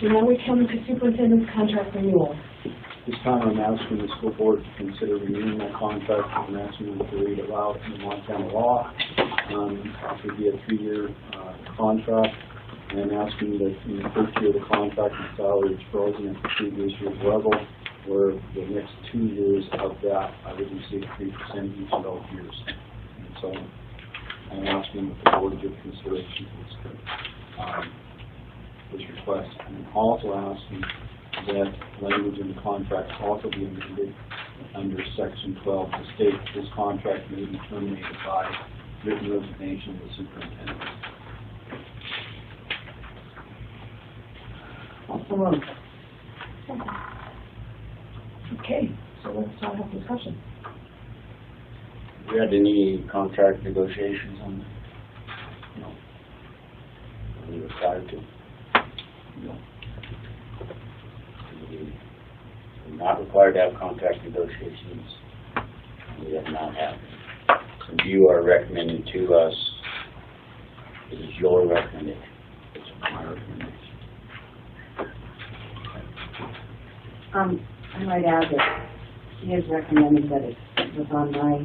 so now we come to superintendent's contract renewal. This time I'm asking the school board to consider renewing my contract. I'm asking them to read it loud in Montana law. It would be a 3-year contract, and I'm asking that in the first year of the contract, the salary is frozen at the previous year's level, where the next 2 years of that I would receive 3% each of those years. And so I'm asking the board to give consideration to this request, and I'm also asking that language in the contract also be amended under Section 12 to state this contract may be terminated by written resignation of the superintendent. Okay, so let's have discussion. We had any contract negotiations on that? No. We were required to? No. We're not required to have contract negotiations. We have not had them. So you are recommending to us, it is your recommendation. It's my recommendation. I might add that he has recommended that it was on my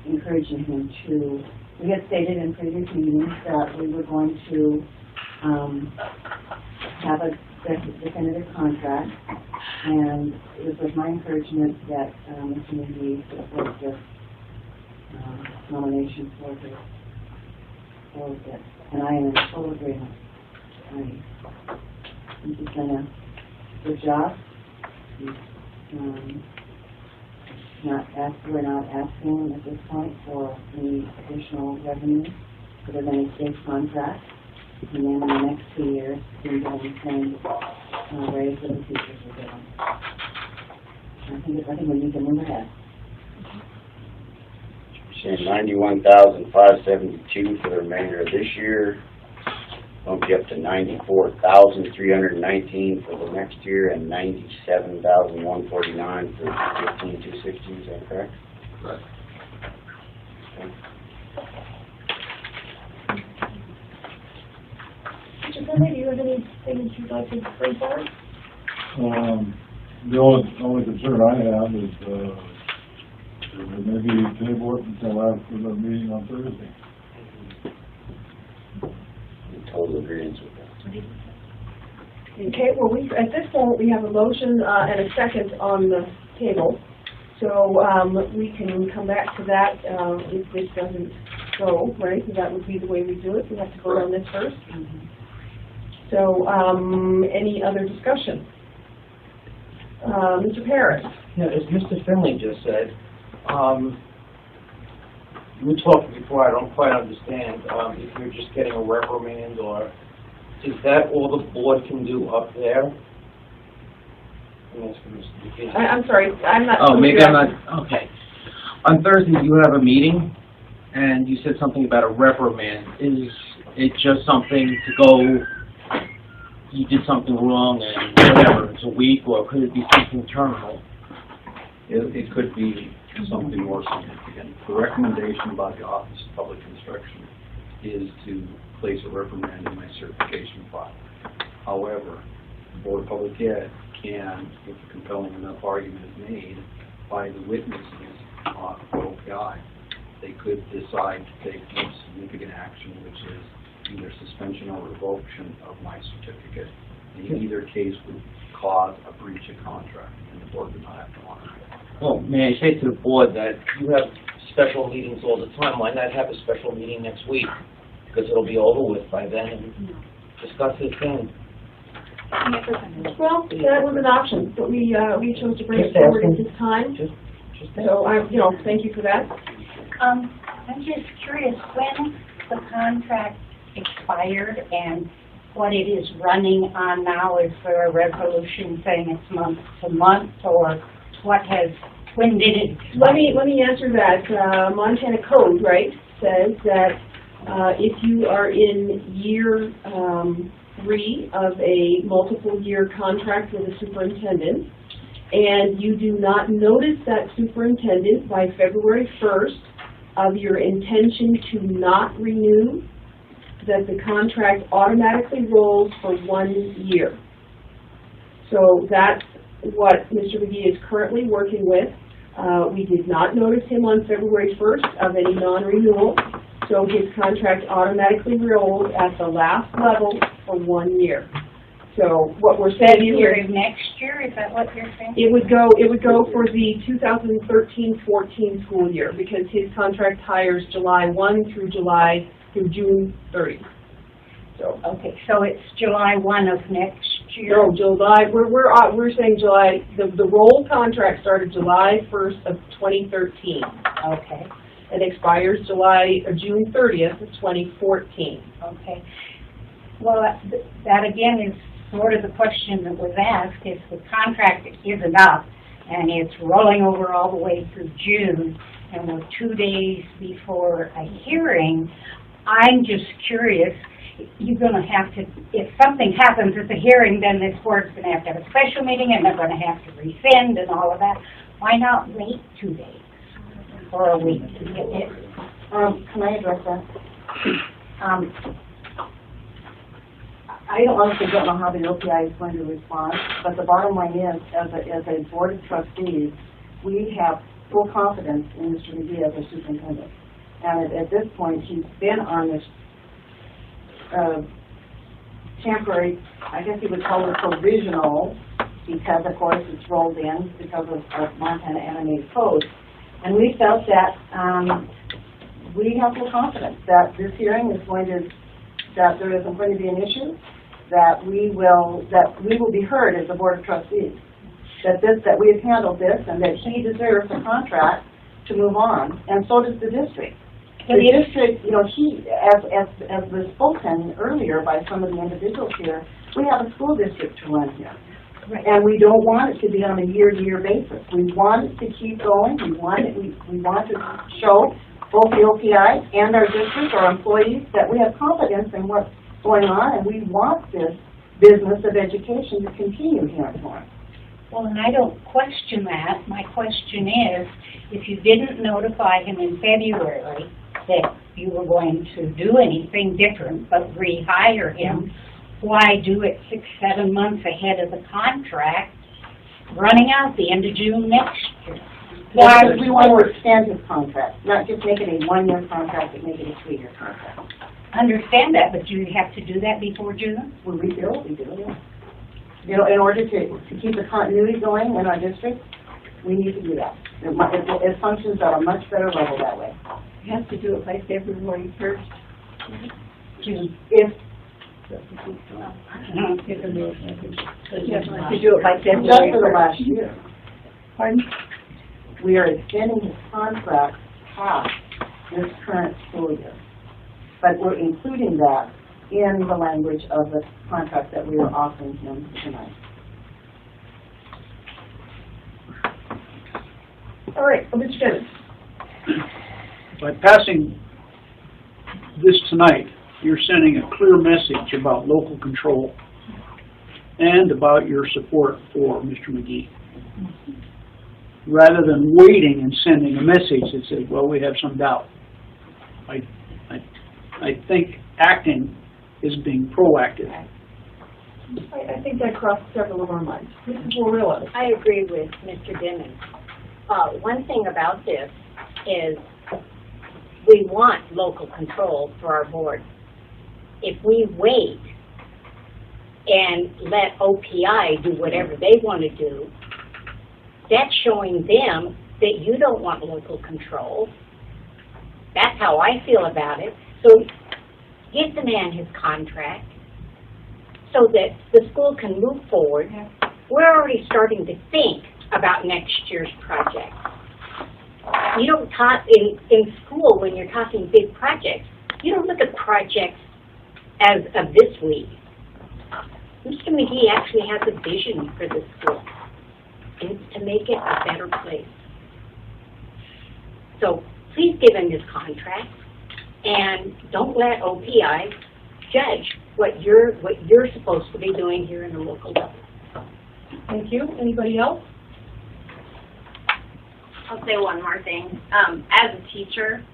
encouraging him to, we had stated in previous meetings that we were going to have a definitive contract, and it was with my encouragement that Mr. McGee supported this nomination for this, and I am in full agreement. He's done a good job. We're not asking at this point for any additional revenue other than a state contract. And then in the next 2 years, we're going to be paying raise that the teachers are getting. I think we need to move ahead. You're saying $91,572 for the remainder of this year, bump you up to $94,319 for the next year, and $97,149 for $15,260. Is that correct? Right. Okay. Mr. Finley, do you have anything you'd like to bring forward? The only concern I have is maybe table it until after the meeting on Thursday. Total agreement with that. Okay, well, at this point, we have a motion and a second on the table. So we can come back to that if this doesn't go, right? So that would be the way we do it. We have to vote on this first. So any other discussion? Mr. Parris. Yeah, as Mr. Finley just said, we talked before, I don't quite understand if you're just getting a reprimand, or is that all the board can do up there? I'm sorry, I'm not. Oh, maybe I'm not. Okay. On Thursday, you have a meeting, and you said something about a reprimand. Is it just something to go, you did something wrong and whatever, it's a week, or could it be something terminal? It could be something more significant. The recommendation by the Office of Public Instruction is to place a reprimand in my certification file. However, the Board of Public Ed can, if a compelling enough argument is made by the witnesses for OPI, they could decide to take more significant action, which is either suspension or revocation of my certificate. In either case would cause a breach of contract, and the board would not have to honor it. Well, may I say to the board that you have special meetings all the time. Why not have a special meeting next week? Because it'll be over with by then, and discuss this then. Well, that was an option, but we chose to bring it forward at this time. So thank you for that. I'm just curious when the contract expired and what it is running on now. Is there a resolution saying it's month to month, or when did it expire? Let me answer that. Montana Code, right, says that if you are in year 3 of a multiple year contract with a superintendent, and you do not notice that superintendent by February 1st of your intention to not renew, that the contract automatically rolls for 1 year. So that's what Mr. McGee is currently working with. We did not notice him on February 1st of any non-renewal, so his contract automatically rolls at the last level for 1 year. So what we're saying here, Next year, is that what you're saying? it would go for the 2013-14 school year, because his contract hires July 1 through June 30. So Okay, so it's July 1 of next year? no, July. We're saying July. The roll contract started July 1st of 2013. Okay, It expires June 30th of 2014. okay. Well, that again is sort of the question that was asked. If the contract isn't up and it's rolling over all the way through June, and we're 2 days before a hearing, I'm just curious, you're going to have to, if something happens at the hearing, then this board's going to have a special meeting, and they're going to have to rescind and all of that. Why not wait 2 days or a week to get it? Can I address that? I honestly don't know how the OPI is going to respond, but the bottom line is, as a board of trustees, we have full confidence in Mr. McGee as a superintendent. And at this point, he's been on this temporary, I guess you would call it provisional, because of course it's rolled in because of Montana animated code. And we felt that we have full confidence that this hearing is going to, that there isn't going to be an issue, that we will be heard as a board of trustees, that we have handled this, and that he deserves a contract to move on, and so does the district. The district, he, as was spoken earlier by some of the individuals here, we have a school district to run here. Right. And we don't want it to be on a year-to-year basis. We want it to keep going. We want to show both the OPI and our district, our employees, that we have confidence in what's going on, and we want this business of education to continue here in Florence. Well, and I don't question that. My question is, if you didn't notify him in February that you were going to do anything different but rehire him, why do it 6-7 months ahead of the contract running out the end of June next year? Why we want to extend his contract, not just make it a 1-year contract, but make it a 3-year contract. Understand that, but do you have to do that before June? When we do, yeah. In order to keep the continuity going in our district, we need to do that. It functions at a much better level that way. You have to do it by February 1st. June. If You have to do it by February just for the 1st. last year, Pardon? we are extending his contract past this current school year. But we're including that in the language of the contract that we are offering him tonight. All right, Mr. Dennis. By passing this tonight, you're sending a clear message about local control and about your support for Mr. McGee. Rather than waiting and sending a message that says, well, we have some doubt. I think acting is being proactive. I think that crossed several of our minds. Mrs. Morilla. I agree with Mr. Dennis. One thing about this is we want local control for our board. If we wait and let OPI do whatever they want to do, that's showing them that you don't want local control. That's how I feel about it. So give the man his contract so that the school can move forward. We're already starting to think about next year's project. You don't talk in school when you're talking big projects. You don't look at projects as of this week. Mr. McGee actually has a vision for the school, and it's to make it a better place. So please give him his contract, and don't let OPI judge what you're supposed to be doing here in the local level. Thank you. Anybody else? I'll say one more thing. As a teacher,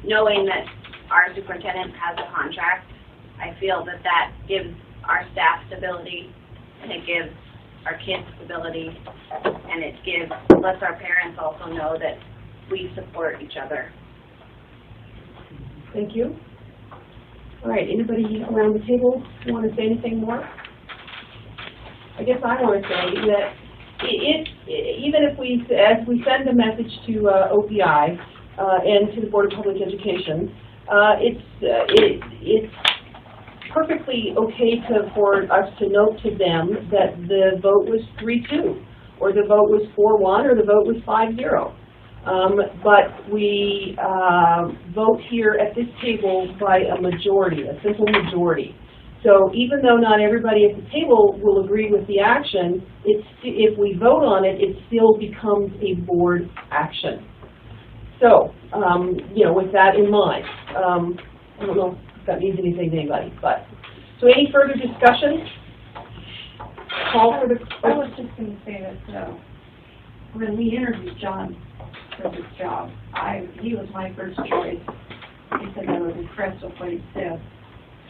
knowing that our superintendent has a contract. I feel that that gives our staff stability, and it gives our kids stability, and it lets our parents also know that we support each other. Thank you. All right, anybody around the table want to say anything more? I guess I want to say that even if as we send a message to OPI and to the Board of Public Education, it's perfectly okay for us to note to them that the vote was 3-2, or the vote was 4-1, or the vote was 5-0. But we vote here at this table by a majority, a simple majority. So even though not everybody at the table will agree with the action, if we vote on it, it still becomes a board action. So, with that in mind, I don't know if that means anything to anybody, but, so any further discussion? Call for the... I was just going to say that when we interviewed John for this job, he was my first choice. He said I was impressed with what he said.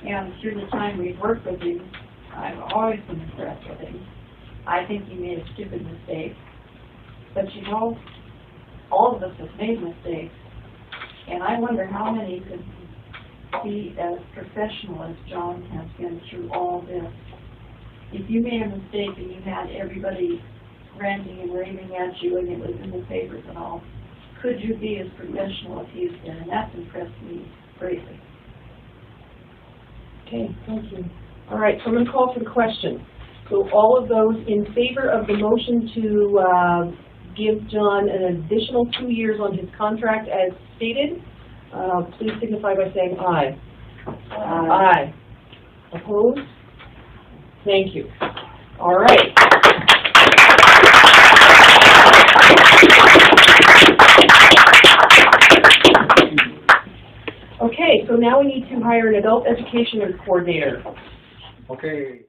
And through the time we've worked with him, I've always been impressed with him. I think he made a stupid mistake. But all of us have made mistakes. And I wonder how many could be as professional as John has been through all this. If you made a mistake and you had everybody ranting and raving at you and it was in the papers and all, could you be as professional as he's been? And that's impressed me greatly. Okay, thank you. All right, so I'm going to call for the question. So all of those in favor of the motion to give John an additional 2 years on his contract as stated, please signify by saying aye. Aye. Opposed? Thank you. All right. Okay, so now we need to hire an adult education coordinator. Okay.